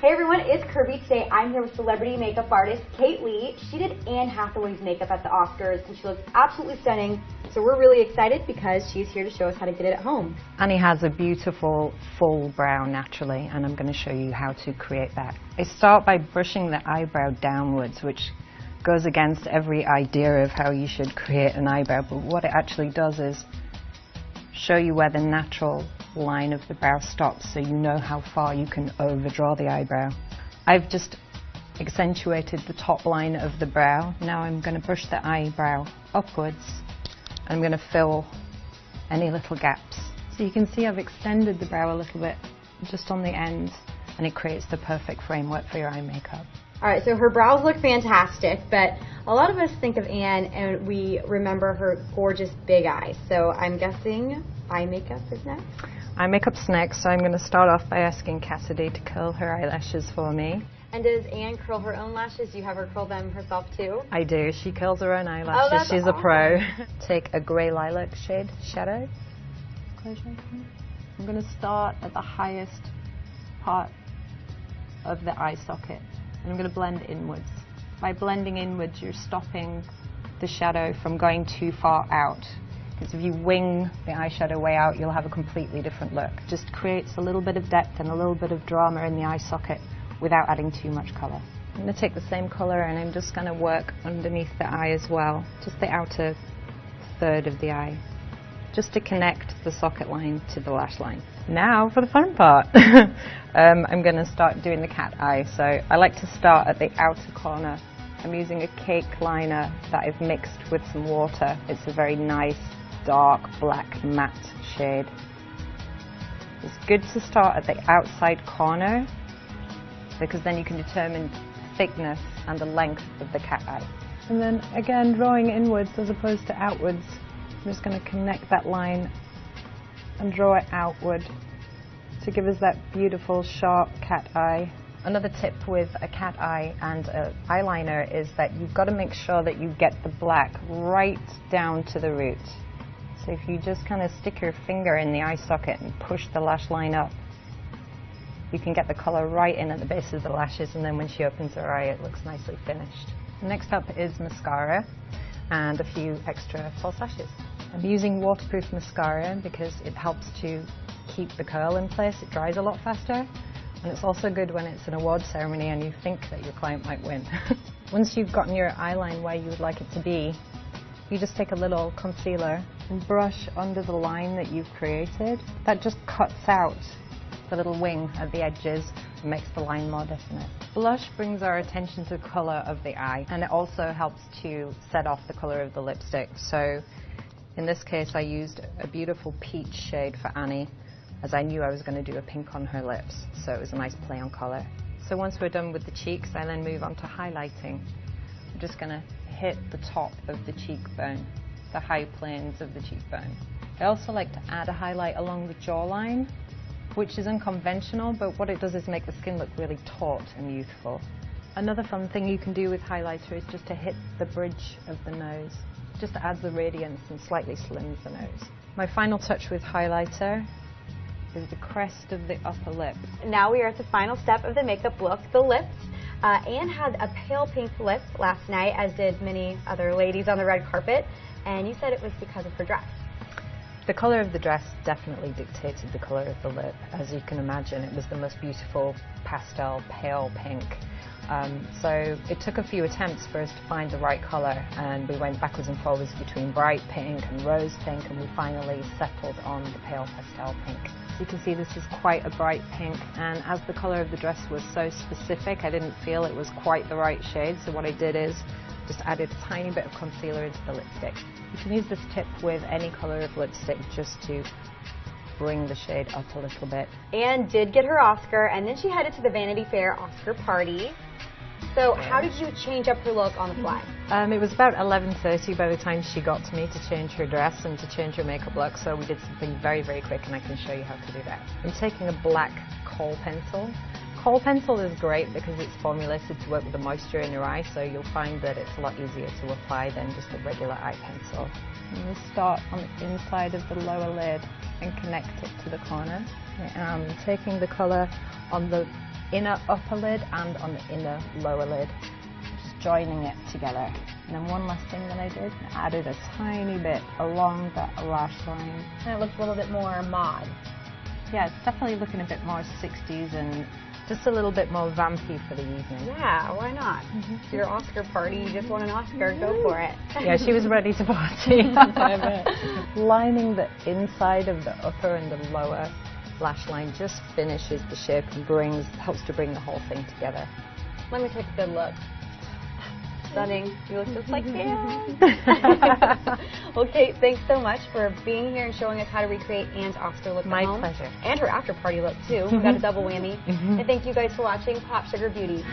Hey everyone, it's Kirby. Today I'm here with celebrity makeup artist Kate Lee. She did Anne Hathaway's makeup at the Oscars and she looks absolutely stunning. So we're really excited because she's here to show us how to get it at home. Annie has a beautiful full brow naturally, and I'm going to show you how to create that. I start by brushing the eyebrow downwards, which goes against every idea of how you should create an eyebrow, but what it actually does is show you where the natural line of the brow stops, so you know how far you can overdraw the eyebrow. I've just accentuated the top line of the brow. Now I'm going to brush the eyebrow upwards. I'm going to fill any little gaps. So you can see I've extended the brow a little bit just on the ends, and it creates the perfect framework for your eye makeup. Alright, so her brows look fantastic, but a lot of us think of Anne and we remember her gorgeous big eyes. So I'm guessing eye makeup is next? Eye makeup's next, so I'm going to start off by asking Cassidy to curl her eyelashes for me. And does Anne curl her own lashes? Do you have her curl them herself too? I do. She curls her own eyelashes. Oh, that's She's awesome. a pro. Take a grey lilac shade shadow. Close your eyes. I'm going to start at the highest part of the eye socket, and I'm going to blend inwards. By blending inwards, you're stopping the shadow from going too far out. Because if you wing the eyeshadow way out, you'll have a completely different look. Just creates a little bit of depth and a little bit of drama in the eye socket without adding too much colour. I'm going to take the same colour and I'm just going to work underneath the eye as well, just the outer third of the eye, just to connect the socket line to the lash line. Now for the fun part. I'm going to start doing the cat eye. So I like to start at the outer corner. I'm using a cake liner that I've mixed with some water. It's a very nice dark black matte shade. It's good to start at the outside corner because then you can determine thickness and the length of the cat eye. And then again, drawing inwards as opposed to outwards, I'm just going to connect that line and draw it outward to give us that beautiful sharp cat eye. Another tip with a cat eye and an eyeliner is that you've got to make sure that you get the black right down to the root. So if you just kind of stick your finger in the eye socket and push the lash line up, you can get the colour right in at the base of the lashes, and then when she opens her eye it looks nicely finished. Next up is mascara and a few extra false lashes. I'm using waterproof mascara because it helps to keep the curl in place. It dries a lot faster, and it's also good when it's an award ceremony and you think that your client might win. Once you've gotten your eyeline where you would like it to be, you just take a little concealer and brush under the line that you've created. That just cuts out the little wing at the edges and makes the line more definite. Blush brings our attention to the colour of the eye, and it also helps to set off the colour of the lipstick. So in this case I used a beautiful peach shade for Annie, as I knew I was going to do a pink on her lips, so it was a nice play on colour. So once we're done with the cheeks, I then move on to highlighting. I'm just going to hit the top of the cheekbone, the high planes of the cheekbone. I also like to add a highlight along the jawline, which is unconventional, but what it does is make the skin look really taut and youthful. Another fun thing you can do with highlighter is just to hit the bridge of the nose. Just adds the radiance and slightly slims the nose. My final touch with highlighter is the crest of the upper lip. Now we are at the final step of the makeup look, the lips. Anne had a pale pink lip last night, as did many other ladies on the red carpet, and you said it was because of her dress. The colour of the dress definitely dictated the colour of the lip. As you can imagine, it was the most beautiful pastel pale pink. So it took a few attempts for us to find the right colour, and we went backwards and forwards between bright pink and rose pink, and we finally settled on the pale pastel pink. So you can see this is quite a bright pink, and as the colour of the dress was so specific, I didn't feel it was quite the right shade, so what I did is just added a tiny bit of concealer into the lipstick. You can use this tip with any colour of lipstick just to bring the shade up a little bit. Anne did get her Oscar, and then she headed to the Vanity Fair Oscar party. So how did you change up her look on the fly? It was about 11:30 by the time she got to me to change her dress and to change her makeup look, so we did something very, very quick, and I can show you how to do that. I'm taking a black kohl pencil. Kohl pencil is great because it's formulated to work with the moisture in your eye, so you'll find that it's a lot easier to apply than just a regular eye pencil. And we'll start on the inside of the lower lid and connect it to the corner. I'm taking the colour on the inner upper lid and on the inner lower lid. Just joining it together. And then one last thing that I did, I added a tiny bit along that lash line. And it looks a little bit more mod. Yeah, it's definitely looking a bit more 60s and just a little bit more vampy for the evening. Yeah, why not? It's your Oscar party, you just won an Oscar, go for it. Yeah, she was ready to party. Lining the inside of the upper and the lower lash line just finishes the shape and helps to bring the whole thing together. Let me take a good look. Stunning. You look just like Anne. Well, Kate, thanks so much for being here and showing us how to recreate Anne's Oscar look at home. My pleasure. And her after party look, too. We got a double whammy. And thank you guys for watching Pop Sugar Beauty.